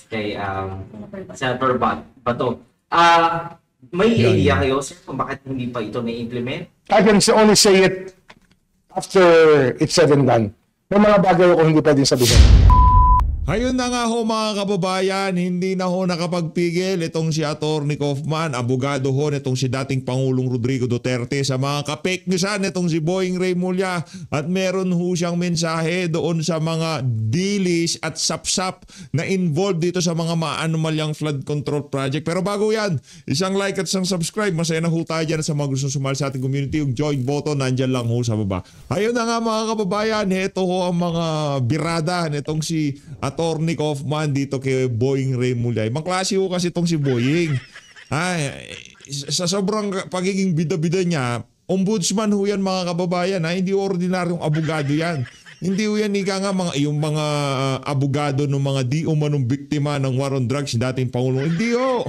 kay Senator Bato. May Yan. idea kayo, sir, kung bakit hindi pa ito na-implement? I can only say it after it's said and done. May mga bagay ako hindi pwedeng sabihin. Ayun na nga ho mga kababayan, hindi na ho nakapagpigil itong si Atty. Kaufman, abogado ho nitong si dating Pangulong Rodrigo Duterte sa mga ka-fake newsan nitong si Boying Remulla, at meron ho siyang mensahe doon sa mga dilis at sapsap na involved dito sa mga maanomalyang flood control project. Pero bago yan, isang like at isang subscribe, masaya na ho tayo dyan sa mga gustong sumali sa ating community. Yung join button nandyan lang ho sa baba. Ayun na nga mga kababayan, ito ho ang mga birada nitong si Atty. Kaufman dito kay Boying Remulla. Ibang klase ho kasi itong si Boying. Ay, sa sobrang pagiging bida-bida niya, ombudsman ho yan mga kababayan. Hindi ordinaryong abogado yan. Hindi ho yan nga yung mga abogado ng mga di umanong biktima ng war on drugs, dating Pangulong. Hindi ho.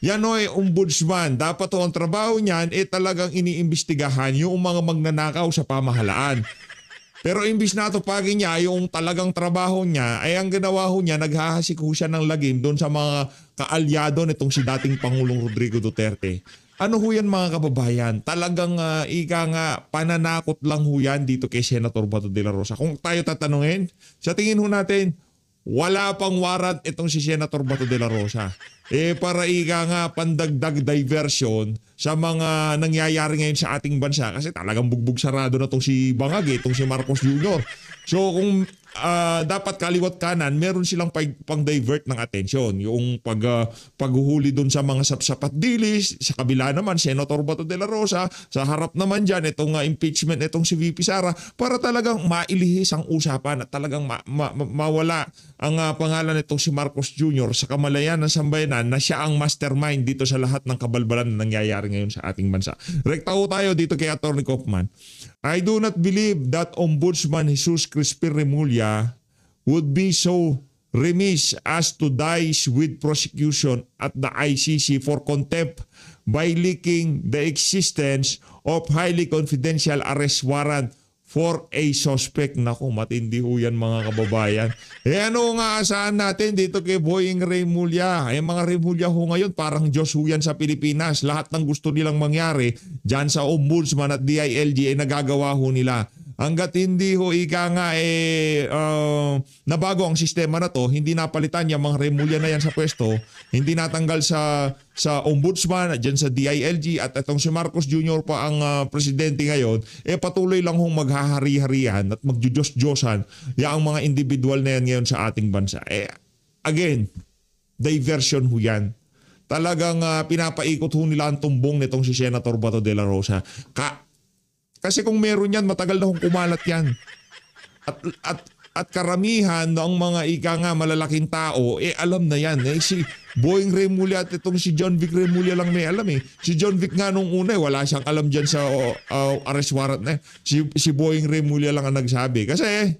Yan o ombudsman. Dapat ho ang trabaho niyan talagang iniimbestigahan yung mga magnanakaw sa pamahalaan. Pero imbis na tupagin niya yung talagang trabaho niya, ay ang ginawa ho niya, naghahasik ho siya ng lagim doon sa mga kaalyado nitong si dating Pangulong Rodrigo Duterte. Ano ho yan mga kababayan? Talagang pananakot lang ho yan dito kay Senator Bato de la Rosa. Kung tayo tatanungin, sa tingin ho natin, wala pang warrant itong si Senator Bato de la Rosa. Para pandagdag diversion sa mga nangyayari ngayon sa ating bansa, kasi talagang bugbog sarado na itong si Bangag, itong si Marcos Jr. So kung dapat kaliwat kanan, meron silang pang-divert ng atensyon. Yung paghuhuli doon sa mga sapsapat dilis, sa kabila naman, Senator Bato de la Rosa, sa harap naman dyan, itong impeachment, itong si VP Sara, para talagang mailihis ang usapan at talagang mawala ang pangalan nitong si Marcos Jr. sa kamalayan ng sambayanan na siya ang mastermind dito sa lahat ng kabalbalan na nangyayari ngayon sa ating bansa. Rekta ho tayo dito kay Atty. Kaufman. I do not believe that Ombudsman Jesus Crispin Remulla would be so remiss as to dice with prosecution at the ICC for contempt by leaking the existence of highly confidential arrest warrant for a suspect. Naku, matindi ho yan mga kababayan. Ano nga asahan natin dito kay Boying Remulla? Mga Remulla ho ngayon parang Diyos ho yan sa Pilipinas. Lahat ng gusto nilang mangyari dyan sa Ombudsman at DILG ay nagagawa ho nila. Hanggat hindi ho nabago ang sistema na to, hindi napalitan yung mga Remulla na yan sa pwesto, hindi natanggal sa Ombudsman, dyan sa DILG, at itong si Marcos Jr. pa ang presidente ngayon, patuloy lang hong maghahari-harihan at magjujos-josan yung mga individual na yan ngayon sa ating bansa. Again, diversion ho yan. Talagang pinapaikot ho nila ang tumbong nitong si Senator Bato de la Rosa. Kasi kung meron yan, matagal na hong kumalat yan. At karamihan ng mga malalaking tao, alam na yan. Si Boying Remulla at itong si John Vic Remulla lang may alam . Si John Vic nga nung una, wala siyang alam dyan sa arrest warrant na. Si Boying Remulla lang ang nagsabi. Kasi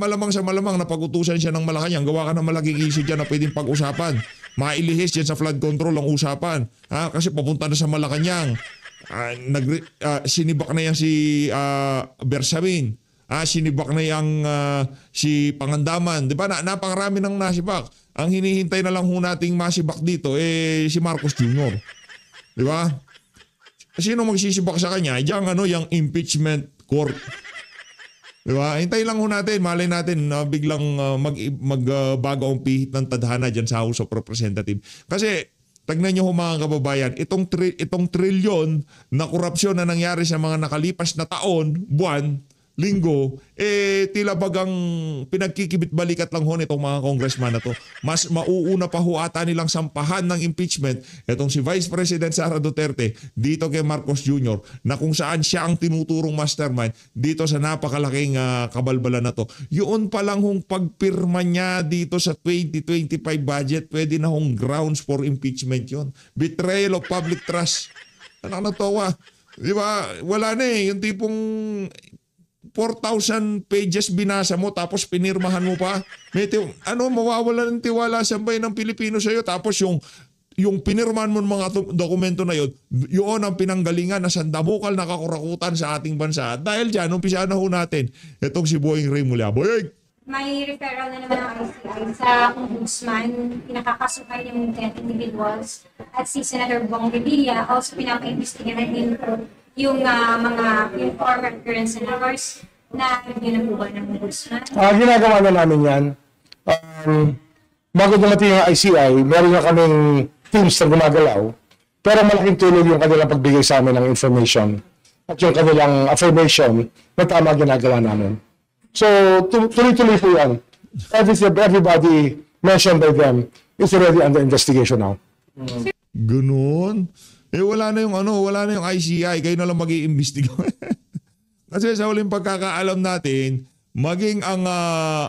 malamang sa malamang napag-utusan siya ng Malacanang, gawa ka ng malaking issue dyan na pwedeng pag-usapan. Mailihis dyan sa flood control ang usapan. Kasi papunta na sa Malacanang. Sinibak na yan si Bersamin. Sinibak na yang si Pangandaman. Di ba? Napakarami ng nasibak. Ang hinihintay na lang ho nating masibak dito si Marcos Jr. Di ba? Sino magsisibak sa kanya? Yung impeachment court. Di ba? Hintay lang ho natin. Malay natin biglang magbago ang pihit ng tadhana dyan sa House of Representatives. Kasi tagnan nyo mga kababayan, itong trilyon na korupsyon na nangyari sa mga nakalipas na taon, buwan, linggo, tila bagang pinagkikibit-balikat lang ho nitong mga congressman na to. Mas mauuna pa ho ata nilang sampahan ng impeachment itong si Vice President Sara Duterte dito kay Marcos Jr. na kung saan siya ang tinuturong mastermind dito sa napakalaking kabalbalan na to. Yun pa lang hong pagpirma niya dito sa 2025 budget, pwede na hong grounds for impeachment yun. Betrayal of public trust. Nakakatawa. Di ba? Wala na yung tipong 4,000 pages binasa mo tapos pinirmahan mo pa. Mawawala ng tiwala sa bayan ng Pilipino sa iyo. Tapos yung pinirmahan mo ng mga dokumento na yun ang pinanggalingan na sandamukal na kakurakutan sa ating bansa. Dahil dyan, umpisa na ho natin itong si Boying Remulla. Boying! may referral na naman ang ICI sa ombudsman, pinakakasuhan yung 10 individuals, at si Senator Bong Revilla also pinaka-investigahan din po yung yung former current senators na yun na po ba ng ombudsman. Ginagawa na namin yan. Bago dumating yung ICI, meron na kaming teams na gumagalaw, pero malaking tulong yung kanilang pagbigay sa amin ng information at yung kanilang affirmation na tama ginagawa namin. So, tuloy-tuloy po yan. Everybody mentioned by them is already under investigation now. Ganun. Wala na yung ICI, kayo na lang mag-iimbestiga. Kasi sa huling pagkakaalam natin, maging ang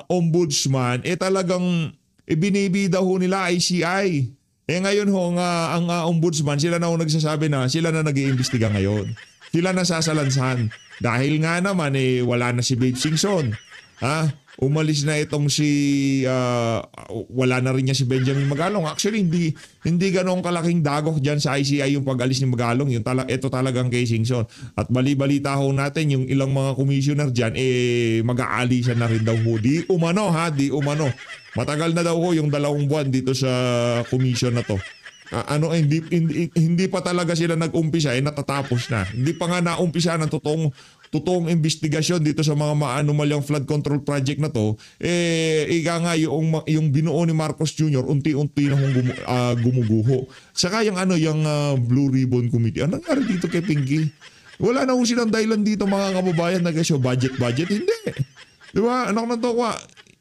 ombudsman, talagang ibinibida ho nila ICI. Ngayon ho, ang ombudsman, sila na ho nagsasabi na, sila na nag-iimbestiga ngayon. Sila na sasalansan. Dahil nga naman, wala na si Babe Singson. Umalis na itong wala na rin niya si Benjamin Magalong. Actually, hindi ganoong kalaking dagok dyan sa ICI yung pag-alis ni Magalong. Ito talagang kay Singson. At bali-balita ho natin yung ilang mga commissioner dyan, mag-aalisan na rin daw ho. Di umano. Matagal na daw ho yung 2 buwan dito sa commission na to. Hindi pa talaga sila nag-umpisa, natatapos na. Hindi pa nga naumpisa ng totoong investigasyon dito sa mga maanumalyang flood control project na to. Ika nga yung binuo ni Marcos Jr. unti-unti na gumuguho. Saka yung Blue Ribbon Committee. Anong nangyari dito kay Pinky? Wala na ho silang dahilan dito mga kababayan na gasyo budget. Hindi. Di ba? Anak na to ko.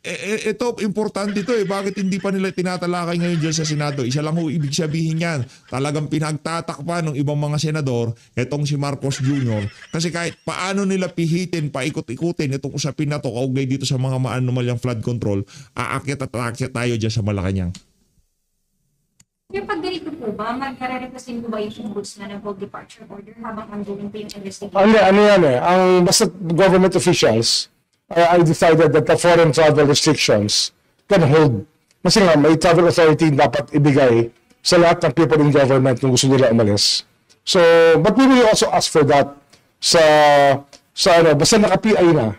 Ito, importante ito Bakit hindi pa nila tinatalakay ngayon dyan sa Senado? Isa lang ho ibig sabihin yan. Talagang pinagtatakpa ng ibang mga senador itong si Marcos Jr. Kasi kahit paano nila pihitin, paikot-ikutin itong usapin na to kaugnay dito sa mga maanumalyang flood control, aakyat tayo dyan sa Malacanang. Yung pag ganito po ba, magre-represent po ba yung ombudsman ng full departure order habang ongoing po yung investigation? Ang basta government officials, I decided that the foreign travel restrictions can hold. Kasi nga, may travel authority dapat ibigay sa lahat ng people in government kung gusto nila umalis. So, but we will also ask for that basta naka-PI na.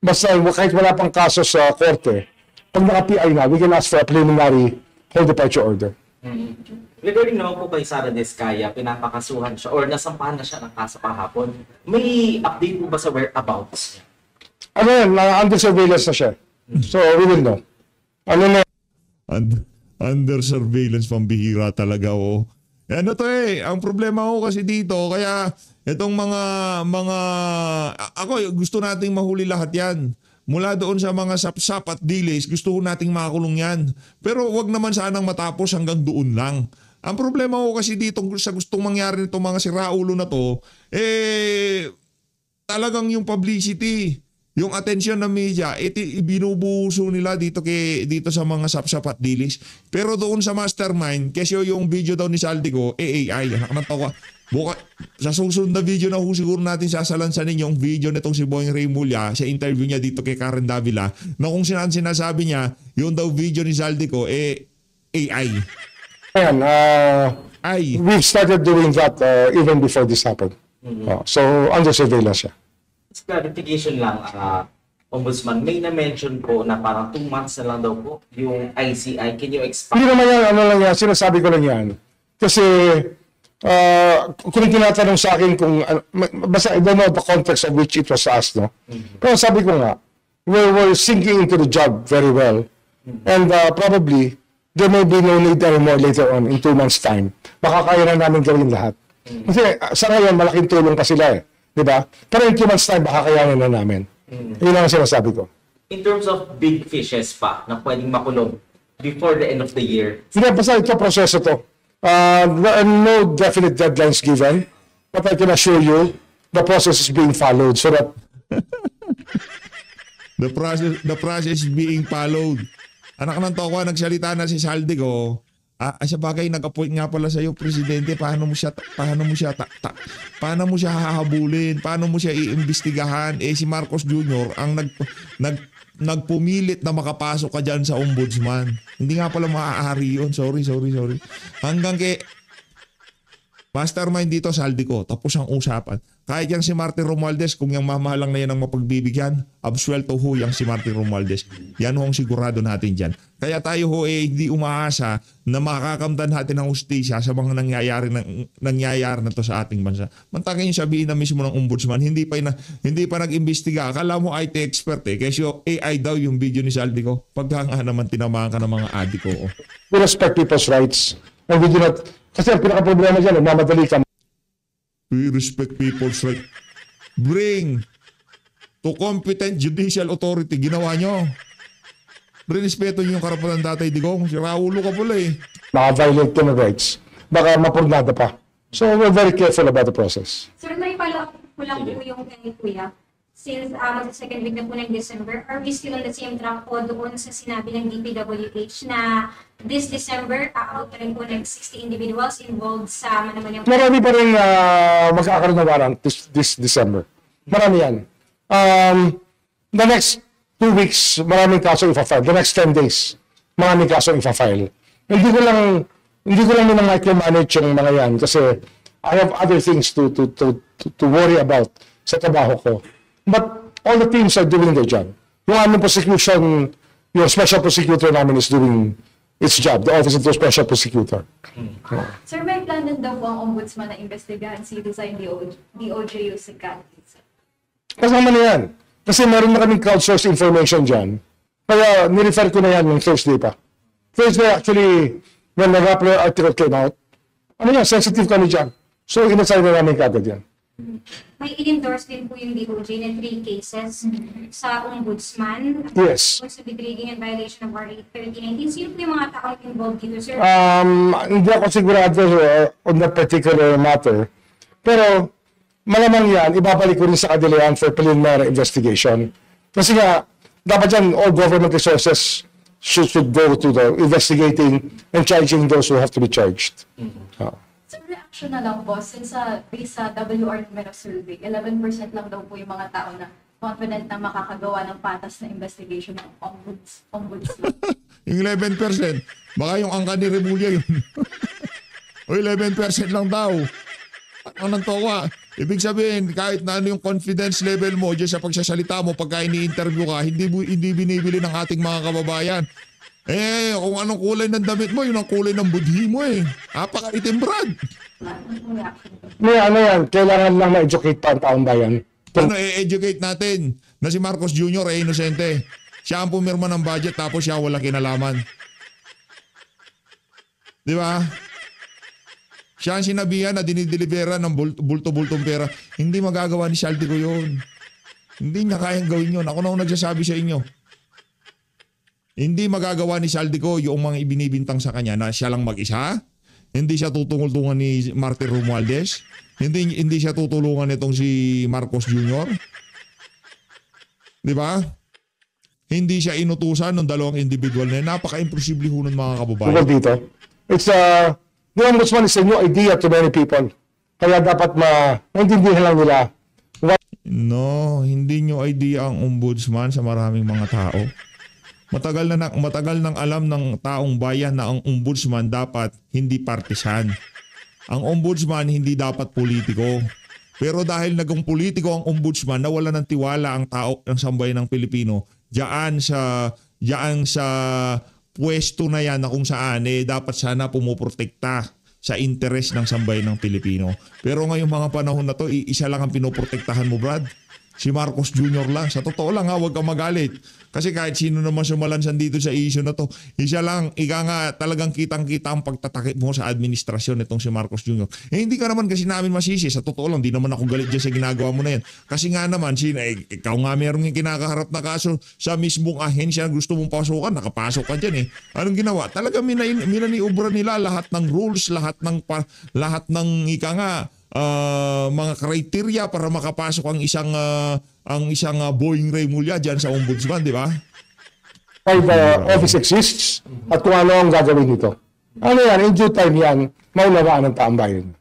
Basta kahit wala pang kaso sa korte, pag naka-PI na, we can ask for a preliminary whole departure order. Regarding naman po kay Sara Diskaya, pinapakasuhan siya or nasampahan na siya ng kaso kahapon. May update po ba sa whereabouts niya? Under surveillance na siya. So, we will know. Under surveillance, pambihira talaga, ang problema ko kasi dito, kaya itong mga ako gusto nating mahuli lahat yan. Mula doon sa mga sapsap at delays, gusto ko nating makulong yan. Pero wag naman sanang matapos hanggang doon lang. Ang problema ko kasi dito sa gustong mangyari nitong mga siraulo na to, talagang yung publicity, yung atensyon ng media, binubuhuso nila dito sa mga sapsap at dilis. Pero doon sa mastermind, kasi yung video daw ni Saldico, AI, anak ng tawa. Sa susunod na video na siguro natin sasalansanin yung video nitong si Boying Remulla sa interview niya dito kay Karen Davila, na kung sinasabi niya, yung daw video ni Saldico, AI. We've started doing that even before this happened. So, under surveillance siya. Clarification lang, Ombudsman, may na-mention po na parang 2 months na lang daw po yung ICI. Can you expand? Hindi naman yan, sinasabi ko lang yan. Kasi, kung tinatanong sa akin kung, basta I don't know the context of which it was asked, no? Pero sabi ko nga, we're sinking into the job very well. And probably, there may be no need anymore later on in 2 months' time. Baka kaya na namin gawin lahat. Kasi sa ngayon, malaking tulong pa sila Diba? Pero in 2 months' time, baka kayanin na namin. Yun ang sinasabi ko. In terms of big fishes pa na pwedeng makulong before the end of the year? Hindi, basta ito, proseso to. There are no definite deadlines given, but I can assure you, the process is being followed so that... The process is being followed. Anak ng tokwa, nagsalita na si Saldico. Sa bagay, nag-appoint nga pala sa iyo, Presidente, paano mo siya hahabulin? Paano mo siya iimbestigahan? Si Marcos Jr. ang nagpumilit na makapasok ka dyan sa ombudsman. Hindi nga pala maaari yun. Sorry. Hanggang kay mastermind dito, Saldico, tapos ang usapan. Kahit yang si Martin Romualdez, kung yung mamahalang na yan ang mapagbibigyan, absuelto ho yang si Martin Romualdez. Yan ho ang sigurado natin dyan. Kaya tayo ho hindi umaasa na makakamtan natin ang hustisya sa mga nangyayari na to sa ating bansa. Mantakin yung sabihin na mismo ng ombudsman, hindi pa nag-imbestiga. Akala mo IT expert kasi AI daw yung video ni Saldico. Pagka nga naman tinamaan ka ng mga adiko. We respect people's rights. And we do not, kasi ang pinaka-problema dyan, nagmamadali ka. We respect people's right. Bring to competent judicial authority. Ginawa nyo. Respeto nyo yung karapatan ng Tatay Digong. Si Raulo ka pala eh. Maka-violate human rights. Baka mapurnada pa. So we're very careful about the process. Sir, may follow-up ko lang po yung kay Kuya. Since magsa-second week na po ng December, are we still on the same track po doon sa sinabi ng DPWH na this December, out rin po ng 60 individuals involved sa naman yung... Marami pa rin magkakaroon ng warrant this December. Marami yan. The next 2 weeks, maraming kaso ipa-file. The next 10 days, maraming kaso ipa-file. Hindi ko lang micromanage yung mga yan kasi I have other things to worry about sa trabaho ko. But all the teams are doing their job. Yung aming prosecution, yung special prosecutor namin is doing its job, the Office of the Special Prosecutor. Sir, may plan din daw po ang ombudsman na investigahan si Design DOJ using candidates. Kasama na yan. Kasi meron na kaming crowdsourced information dyan. Kaya nirefer ko na yan yung Thursday pa. Thursday actually, when the Rappler article came out, sensitive kami dyan. So inassign na namin kagad yan. May in-endorse din po yung DOJ na 3 cases sa ombudsman. Yes. Also degrading and violation of RA 3019. Sino po yung mga taong involved dito, sir? Hindi ako sigurado on that particular matter. Pero malamang yan, ibabalik ko rin sa kanila yan for preliminary investigation. Kasi nga, dapat yan, all government resources should go to the investigating and charging those who have to be charged. Sir, reaction na lang po, since based sa WR numero survey, 11% lang daw po yung mga tao na confident na makakagawa ng patas na investigation ng ombudsman. Yung 11%, baka yung angka ni Remulla yun. O 11% lang daw. Ang nagtawa. Ibig sabihin, kahit na ano yung confidence level mo dyan sa pagsasalita mo, pagka ini-interview ka, hindi binibili ng ating mga kababayan. Kung anong kulay ng damit mo, yun ang kulay ng budhi mo eh. Napakaitim, Brad. Yan, kailangan lang ma-educate pa ang taong bayan. I-educate natin na si Marcos Jr. ay inosente. Siya ang pumirma ng budget tapos siya wala kinalaman. Di ba? Siya ang sinabihan na dinideliveran ng bulto-bultong pera. Hindi magagawa ni Saldico yun. Hindi niya kayang gawin yun. Ako na nagsasabi sa inyo. Hindi magagawa ni Saldico yung mga ibinibintang sa kanya na siya lang mag-isa. Hindi siya tutungol-tungan ni Martin Romualdez. Hindi siya tutulungan nitong si Marcos Jr. Di ba? Hindi siya inutusan ng dalawang individual na napaka-imposible ho ng mga kababayan. Tungkol dito, the ombudsman is a new idea to many people. Kaya dapat maintindihan lang nila. No, hindi nyo idea ang ombudsman sa maraming mga tao. Matagal nang alam ng taong bayan na ang ombudsman dapat hindi partisan. Ang ombudsman hindi dapat politiko. Pero dahil naging politiko ang ombudsman, nawala ng tiwala ang tao ng sambayan ng Pilipino. Diyan sa pwesto na yan na kung saan dapat sana pumuprotekta sa interes ng sambayan ng Pilipino. Pero ngayong mga panahon na to, isa lang ang pinoprotektahan mo, Brad. Si Marcos Jr. lang. Sa totoo lang huwag kang magalit. Kasi kahit sino naman sumalansan dito sa issue na to, isa lang, talagang kitang-kita ang pagtatakip mo sa administrasyon nitong si Marcos Jr. Hindi ka naman kasi namin masisi. Sa totoo lang, di naman ako galit dyan sa ginagawa mo na yan. Kasi nga naman, ikaw nga meron yung kinakaharap na kaso sa mismong ahensya na gusto mong pasukan, nakapasok ka dyan eh. Anong ginawa? Talaga minaniubra nila lahat ng rules, lahat ng mga criteria para makapasok ang isang Boeing Remulla diyan sa ombudsman, di ba? Why the office exists at kung ano ang gagawin nito. Ano yan, in due time yan, maunawaan ng taong bayan.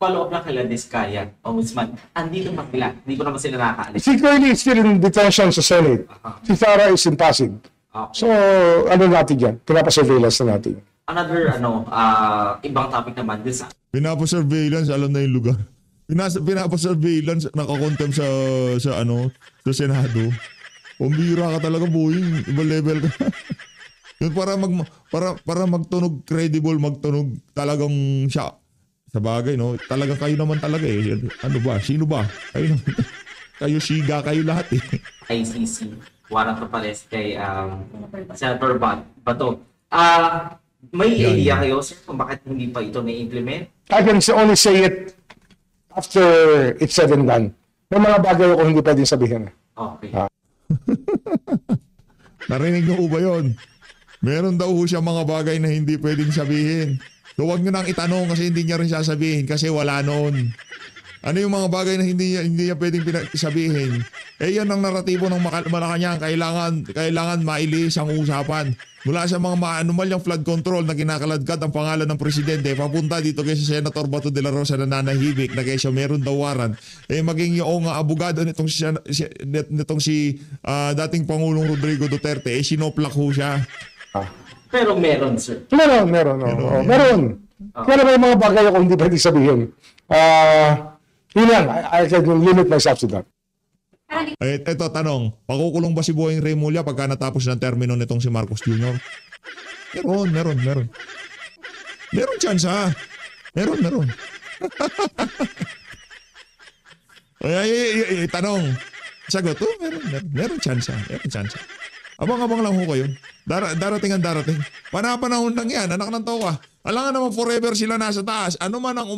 Follow up lang kay Diskaya, ombudsman. Andito pa sila. Hindi ko naman sila nakakaalis. Si Curly is still in detention sa Senate. Si Sarah is in Pasig. So, ano natin yan? Pinapasurveillance na natin. Another ibang topic naman din sa Pinapasurveillance, alam na yung lugar. Pinapasurveillance, nakakontempt sa Senado. Pambira ka talaga, boy. Ibang level ka. Yun para magtunog credible, magtunog talagang siya. Sa bagay, no? Talagang kayo naman talaga eh. Ano ba? Sino ba? Kayo naman. Kayo siga, kayo lahat eh. ICC, warrant of arrest kay Senator Bato. May idea kayo, sir, kung bakit hindi pa ito na-implement? I can only say it after it's said and done. May mga bagay ako hindi pwedeng sabihin. Okay. Narinig niyo ba yun? Meron daw ho siya mga bagay na hindi pwedeng sabihin. So huwag nyo nang itanong kasi hindi niya rin sasabihin kasi wala noon. Ano yung mga bagay na hindi niya pwedeng sabihin? Eh yan ang naratibo ng Malacanang. Kailangan mailis ang usapan. Mula sa mga maanumalyang flood control na kinakaladkad ang pangalan ng presidente papunta dito kay Senator Bato de la Rosa na nanahimik na kaysa meron daw warrant. Eh maging yung abogado nitong si dating Pangulong Rodrigo Duterte eh sinoplak ho siya. Pero meron, sir. Meron. Pero may mga bagay ako hindi pwedeng sabihin. Yun lang, I can limit myself to that. Ito, tanong. Pakukulong ba si Boying Remulla pagka natapos ng termino nitong si Marcos Jr.? Meron. Meron chance ha. Meron. Tanong. Sagot, meron chance ha. Abang-abang lang ho kayo. Darating. Panahon lang yan. Anak ng towa. Alangan naman forever sila nasa taas. Ano man ang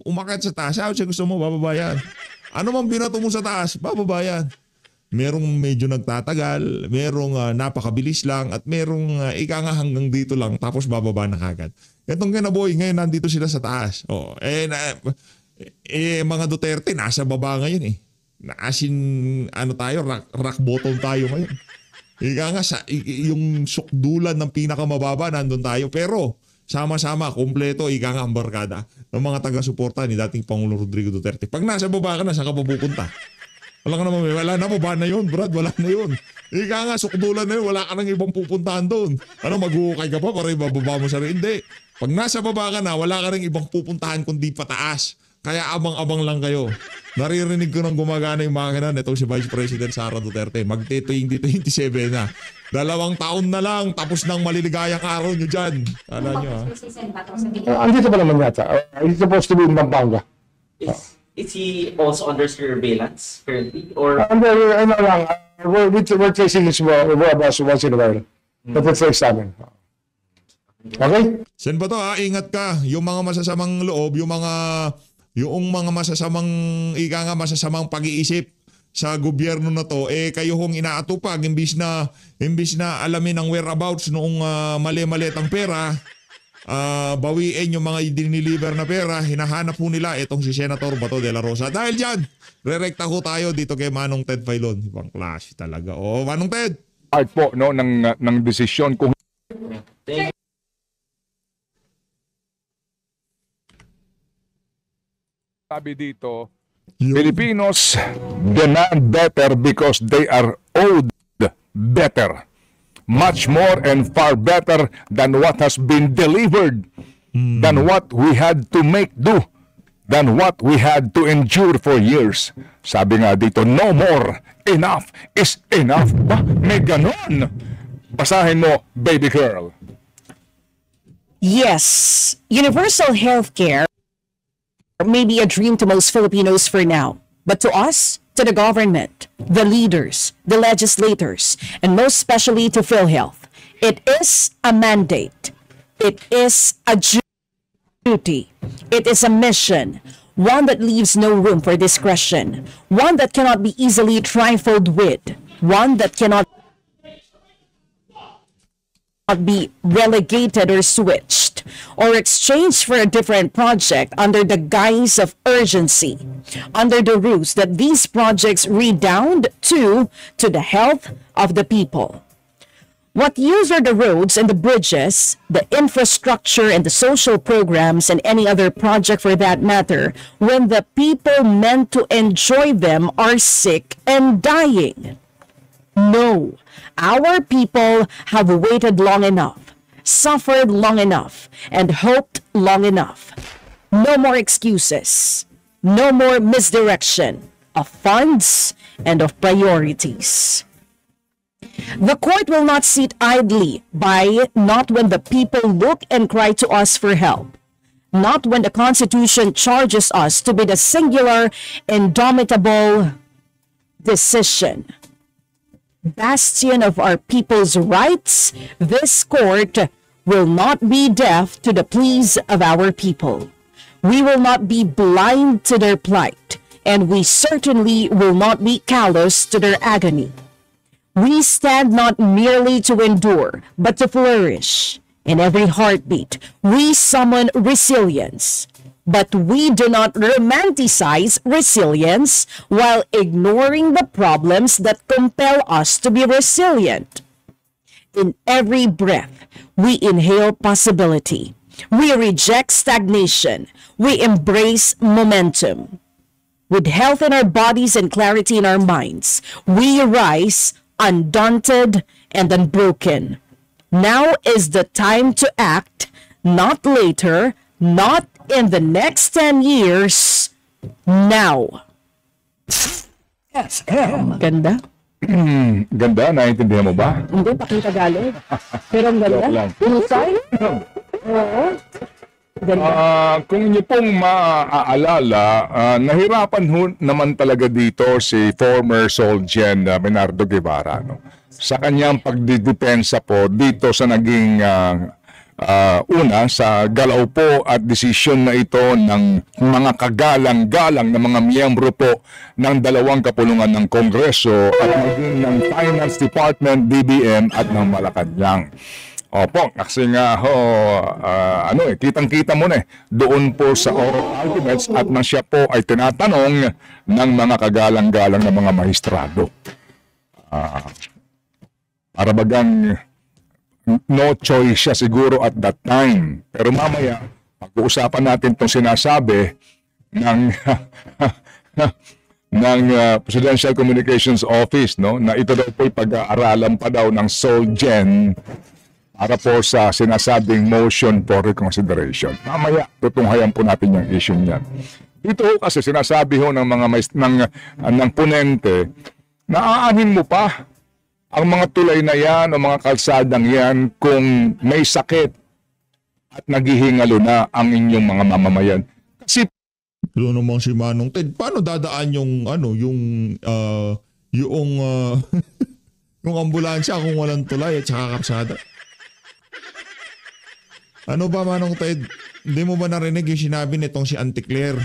umakyat sa taas, siya gusto mo, bababayan. Ano man binato mo sa taas, bababayan. Merong medyo nagtatagal, merong napakabilis lang, at merong ika nga hanggang dito lang, tapos bababa na kagad. Itong kinaboy, ngayon nandito sila sa taas. Mga Duterte, nasa baba ngayon eh. Rock bottom tayo ngayon. Ika nga, yung sukdulan ng pinakamababa, nandun tayo. Pero, sama-sama, kompleto, ika nga ang barkada ng mga taga-suporta ni dating Pangulong Rodrigo Duterte. Pag nasa baba ka na, saan ka pupunta? Wala na, baba na yun, Brad, wala na yun. Ika nga, sukdulan na yun, wala ka nang ibang pupuntahan doon. Maguhukay ka pa para ibababa mo sa rin? Hindi. Pag nasa baba ka na, wala ka rin ibang pupuntahan kundi pataas. Kaya abang-abang lang kayo. Naririnig ko nang gumagana yung makina nitong si Vice President Sara Duterte. Magte-2027 na. 2 taon na lang, tapos ng maliligayang araw nyo dyan. Kala nyo ha? Andito pa naman yata. He's supposed to be in Pampanga. Is he also under surveillance currently? Or We're tracing his whereabouts once in a while. But it's next time. Okay? Sen ba to ha? Ingat ka. Yung mga masasamang loob, yung mga masasamang pag-iisip sa gobyerno na to, kayo hong inaatupag imbis na alamin ang whereabouts noong mali-maliit ang pera, bawiin yung mga diniliver na pera, hinahanap po nila itong si Senator Bato de la Rosa. Dahil dyan, rerekta ho tayo dito kay Manong Ted Filon. Ibang klase talaga. Manong Ted! Part po no, ng desisyon kung thank sabi dito, Filipinos demand better because they are owed better. Much more and far better than what has been delivered, than what we had to make do, than what we had to endure for years. Sabi nga dito, no more. Enough is enough. May ganon. Basahin mo, baby girl. Yes, universal health care may be a dream to most Filipinos for now. But to us, to the government, the leaders, the legislators, and most especially to PhilHealth, it is a mandate. It is a duty. It is a mission. One that leaves no room for discretion. One that cannot be easily trifled with. One that cannot be relegated or switched or exchanged for a different project under the guise of urgency, under the ruse that these projects redound to the health of the people. What use are the roads and the bridges, the infrastructure and the social programs and any other project for that matter, when the people meant to enjoy them are sick and dying? No. Our people have waited long enough, suffered long enough, and hoped long enough. No more excuses. No more misdirection of funds and of priorities. The court will not sit idly by, not when the people look and cry to us for help, not when the Constitution charges us to be the singular, indomitable decision, bastion of our people's rights. This court will not be deaf to the pleas of our people. We will not be blind to their plight, and we certainly will not be callous to their agony. We stand not merely to endure, but to flourish. In every heartbeat, we summon resilience. But we do not romanticize resilience while ignoring the problems that compel us to be resilient. In every breath, we inhale possibility. We reject stagnation. We embrace momentum. With health in our bodies and clarity in our minds, we rise undaunted and unbroken. Now is the time to act, not later, not in the next 10 years, now. Ganda? Ganda, naiintindihan mo ba? Hindi, pakitagalog. Pero ang ganda. Joke lang. Husay? Oo. Ganda. Kung inyo pong maaalala, nahirapan naman talaga dito si former Solgen Bernardo Guevara, no? Sa kanyang pagdidepensa po dito sa naging una sa galaw po at desisyon na ito ng mga kagalang-galang na mga miyembro po ng dalawang kapulungan ng Kongreso at maging ng Finance Department, DBM at ng Malacanang. Opo, kasi nga kitang-kita mo na doon po sa oral arguments at nang siya po ay tinatanong ng mga kagalang-galang na mga maestrado. Para bagang no choice siya siguro at that time. Pero mamaya, pag-uusapan natin itong sinasabi ng Presidential Communications Office, no, na ito daw po pag-aaralan pa daw ng Solgen para po sa sinasabing motion for reconsideration. Mamaya, tutunghayan po natin yung issue niyan. Ito kasi sinasabi ho ng mga ng ponente, naaanin mo pa ang mga tulay na yan o mga kalsadang yan kung may sakit at naghihingalo na ang inyong mga mamamayan. Kasi Doon naman si Manong Ted, paano dadaan yung yung ambulansya kung walang tulay at saka kalsada? Ano ba, Manong Ted? Hindi mo ba narinig yung sinabi nitong si Auntie Claire?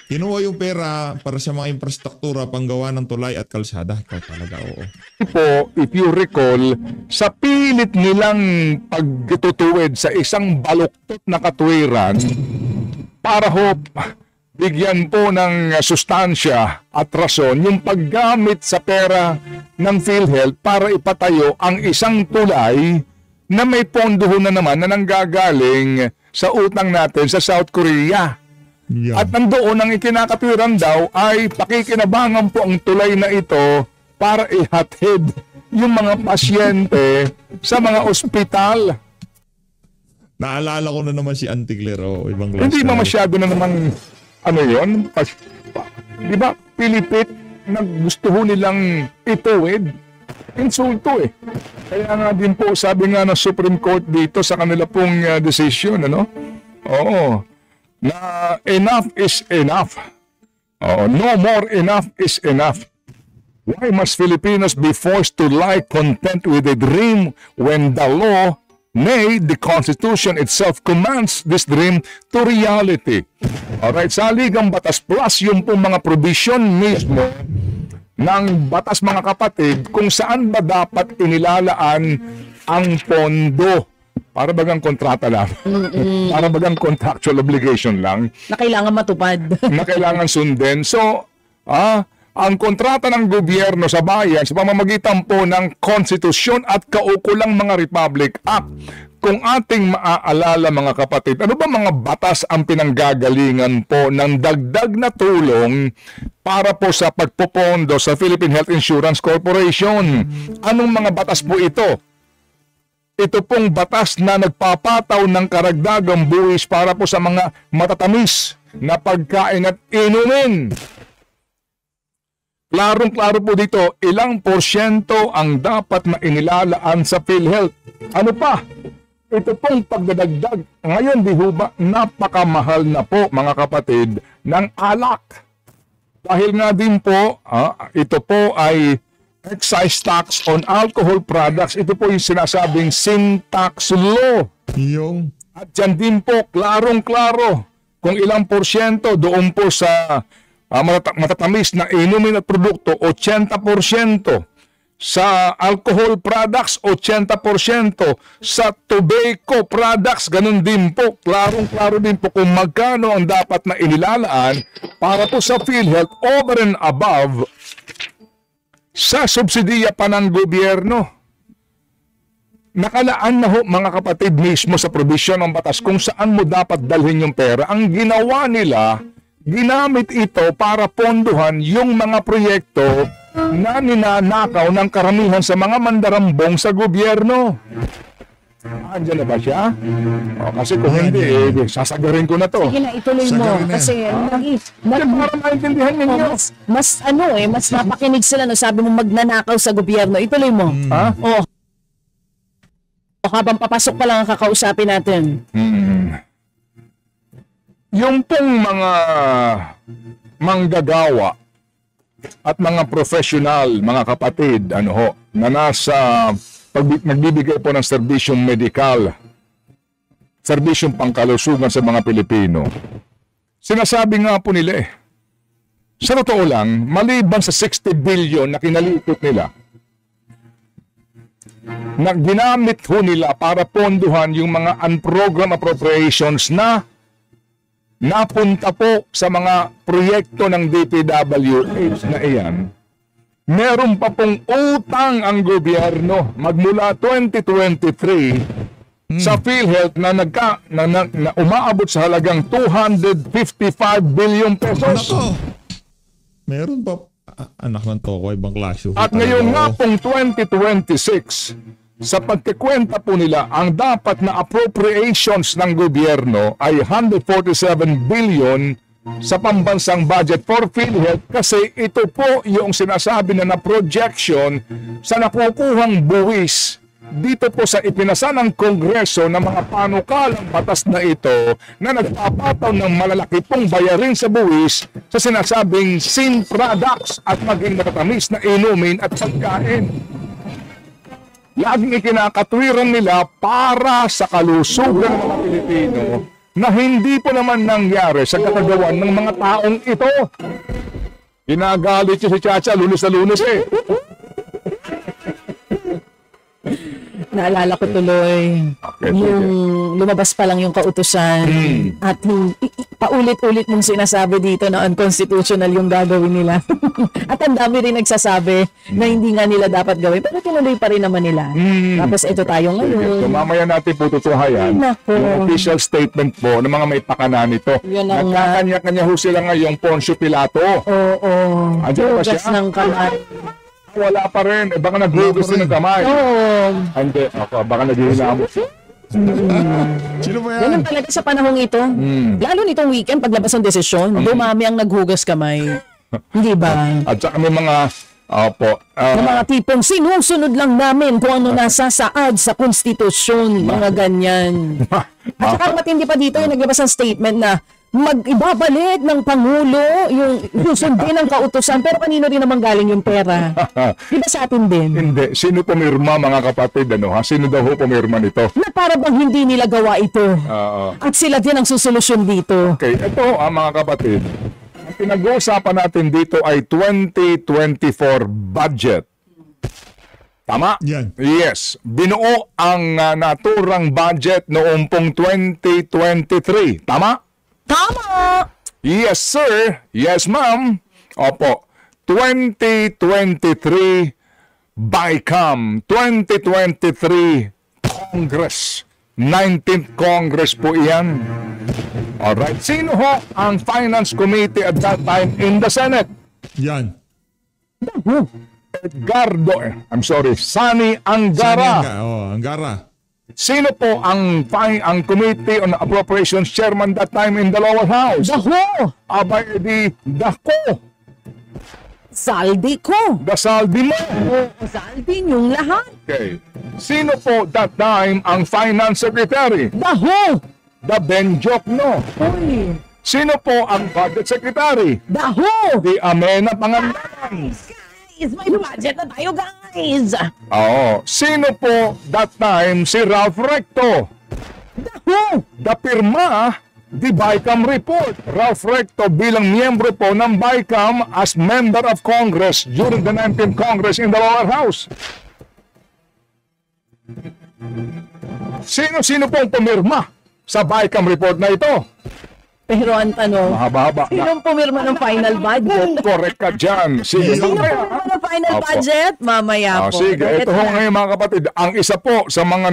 Kinuha yung pera para sa mga infrastruktura panggawa ng tulay at kalsada. Ikaw talaga, oo. po, if you recall, sa pilit nilang pagtutuwid sa isang baluktot na katwiran para ho bigyan po ng sustansya at rason yung paggamit sa pera ng PhilHealth para ipatayo ang isang tulay na may pondo na naman na nanggagaling sa utang natin sa South Korea. Yeah. At nandoon ang ikinakatwiran daw ay pakikinabangan po ang tulay na ito para ihatid yung mga pasyente sa mga ospital. Naalala ko na naman si Auntie Claire. Oh, ibang Hindi ba masyado na naman, yun? Di ba, pilipit na gusto ho nilang ituwid? Insulto eh. Kaya nga din po, sabi nga ng Supreme Court dito sa kanila pong decision, Oo. Na enough is enough. No more enough is enough. Why must Filipinos be forced to lie content with a dream when the law, nay, the Constitution itself commands this dream to reality? Alright, sa Ligang Batas Plus, yung pong mga provision mismo ng batas, mga kapatid, kung saan ba dapat inilalaan ang pondo. Para bagang kontrata lang. Para bagang contractual obligation lang. Na kailangan matupad. Na kailangan sundin. So, ang kontrata ng gobyerno sa bayan sa pamamagitan po ng konstitusyon at kaukulang mga Republic Act. Kung ating maaalala, mga kapatid, ano ba mga batas ang pinanggagalingan po ng dagdag na tulong para po sa pagpopondo sa Philippine Health Insurance Corporation? Anong mga batas po ito? Ito pong batas na nagpapataw ng karagdagang buwis para po sa mga matatamis na pagkain at inumin. Klarong-klaro po dito, ilang porsyento ang dapat na inilalaan sa PhilHealth. Ano pa? Ito pong pagdadagdag. Ngayon, di ho ba, napakamahal na po, mga kapatid, ng alak. Dahil nga din po, ito po ay excise tax on alcohol products. Ito po yung sinasabing sin tax law. Yung At yan din po, klarong-klaro, kung ilang porsyento doon po sa matatamis na inumin at produkto, 80%. Sa alcohol products, 80%. Sa tobacco products, ganun din po. Klarong-klaro din po kung magkano ang dapat na inilalaan para po sa PhilHealth over and above sa subsidiya pa ng gobyerno. Nakalaan na ho, mga kapatid, mismo sa provision ng batas kung saan mo dapat dalhin yung pera. Ang ginawa nila, ginamit ito para pondohan yung mga proyekto na ninanakaw ng karamihan sa mga mandarambong sa gobyerno. Andiyan na ba siya? Kasi kung hindi, sasagarin ko na to. Sige na, ituloy mo. Sagarin na. Kasi, Para maintindihan ninyo. mas napakinig sila no, sabi mo magnanakaw sa gobyerno. Ituloy mo. Ha? Oh. Habang papasok pa lang ang kakausapin natin. Yung pong mga manggagawa at mga professional, mga kapatid, na nasa nagbibigay po ng serbisyong medikal, serbisyong pangkalusugan sa mga Pilipino. Sinasabi nga po nila sa totoo lang, maliban sa 60 billion na kinalikot nila, na ginamit ho nila para ponduhan yung mga unprogrammed appropriations na napunta po sa mga proyekto ng DPWH na iyan, meron pa pong utang ang gobyerno magmula 2023 sa PhilHealth na umaabot sa halagang 255 billion pesos. Nako! Meron pa anak ng toko, ibang klase. At ngayon nga pong 2026, sa pagkikwenta po nila, ang dapat na appropriations ng gobyerno ay 147 billion sa pambansang budget for PhilHealth kasi ito po yung sinasabi na projection sa nakukuhang buwis dito po sa ipinasa ng Kongreso ng mga panukalang batas na ito na nagpapataw ng malalaki pong bayarin sa buwis sa sinasabing sin products at maging matatamis na inumin at pagkain. Laging ikinakatwiran nila para sa kalusugan ng mga Pilipino na hindi po naman nangyari sa katagawan ng mga taong ito. Ginagalit si Chacha lunes na lunes Naalala ko tuloy yung lumabas pa lang yung kautusan at paulit-ulit mong sinasabi dito na unconstitutional yung gagawin nila. At ang dami rin nagsasabi na hindi nga nila dapat gawin pero tinuloy pa rin naman nila. Tapos ito tayo ngayon. So, mamaya natin po tutuhayan yung official statement po ng mga may pakana nito. Nagkakanya-kanya ho sila ngayong Poncio Pilato. Oo. Andiyan ba Hugas siya? ng kamay. Wala pa rin. Baka naghugas din ng kamay. Oo. Hindi. Baka naghihilamos. Sino ba yan? Ganun talaga sa panahong ito. Lalo nitong weekend, paglabas ng desisyon, dumami ang naghugas kamay. Hindi ba? At saka may mga Ng mga tipong sinusunod lang namin kung ano nasa saad sa konstitusyon, mga ganyan. At saka matindi pa dito yung naglabas ng statement na mag-ibabalik ng Pangulo yung susundin ng kautusan pero kanino rin naman galing yung pera? Di ba sa atin din? Hindi. Sino pumirma, mga kapatid? Sino daw ho pumirma nito? Na para bang hindi nila gawa ito. At sila din ang susolusyon dito. Okay. Ito, mga kapatid. Ang pinag-uusapan natin dito ay 2024 budget. Tama? Yan. Yes. Binuo ang naturang budget noong pong 2023. Tama? Tama! Yes, sir. Yes, ma'am. Opo. 2023 BICAM. 2023 Congress. 19th Congress po iyan. Alright. Sino ho ang Finance Committee at that time in the Senate? Yan. Sani Angara. Angara. Sino po ang Committee on Appropriations Chairman that time in the lower house? Daho! Abay, di dako. Saldi ko! Dasaldi mo. Oo, saldi niyong lahat. Okay. Sino po that time ang Finance Secretary? Daho! The Benjokno. Uy! Sino po ang Budget Secretary? Daho! Di Amena Pangandaran. Guys, may budget na tayo, guys! Oo. Sino po that time si Ralph Recto? Daho! The pirma, the BICAM report. Ralph Recto bilang miyembro po ng BICAM as member of Congress during the 19th Congress in the lower house. Sino-sino pong pumirma sa BICAM report na ito? Pero ang tanong, Mahaba-haba. sinong pumirma ng final budget? Correct ka dyan. Sige. Sino pumirma ng final Opo. budget? Mamaya po. Sige, ito ho Diretso na. ngayon mga kapatid. Ang isa po sa mga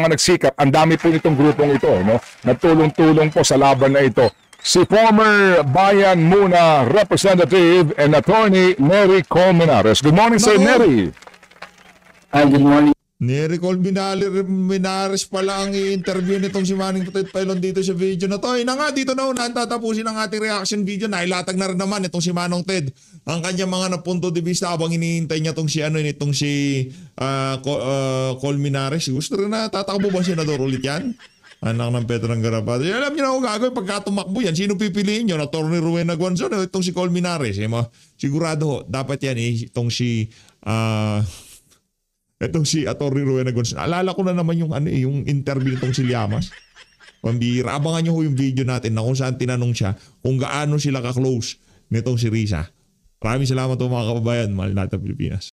nagsikap, ang dami po nitong grupong ito, no? Nagtulong-tulong po sa laban na ito. Si former Bayan Muna Representative and Attorney Nery Colmenares. Good morning, Sir Nako. Nery. Good morning. Ni-recall Minares pala ang i-interview nitong si Manning Putet Pailon dito sa video na to. Na nga, dito na unahan tatapusin ang ating reaction video. Nailatag na rin naman itong si Manong Ted. Ang kanyang mga napunto de vista habang hinihintay niya itong si Col Minares. Gusto rin na tatakbo ba senador ulit yan? Anak ng Petrang Garapata. Alam niyo na kung gagawin pagka tumakbo yan. Sino pipiliin nyo? Na Atty. Rowena Guanzon o itong si Col Minares? Sigurado dapat yan itong si Atty. Rowena Gonzalez. Alala ko na naman yung interview nitong si Llamas. Pambira. Abangan nyo yung video natin na kung saan tinanong siya kung gaano sila ka-close nitong si Risa. Maraming salamat po mga kababayan. Mahal natin Pilipinas.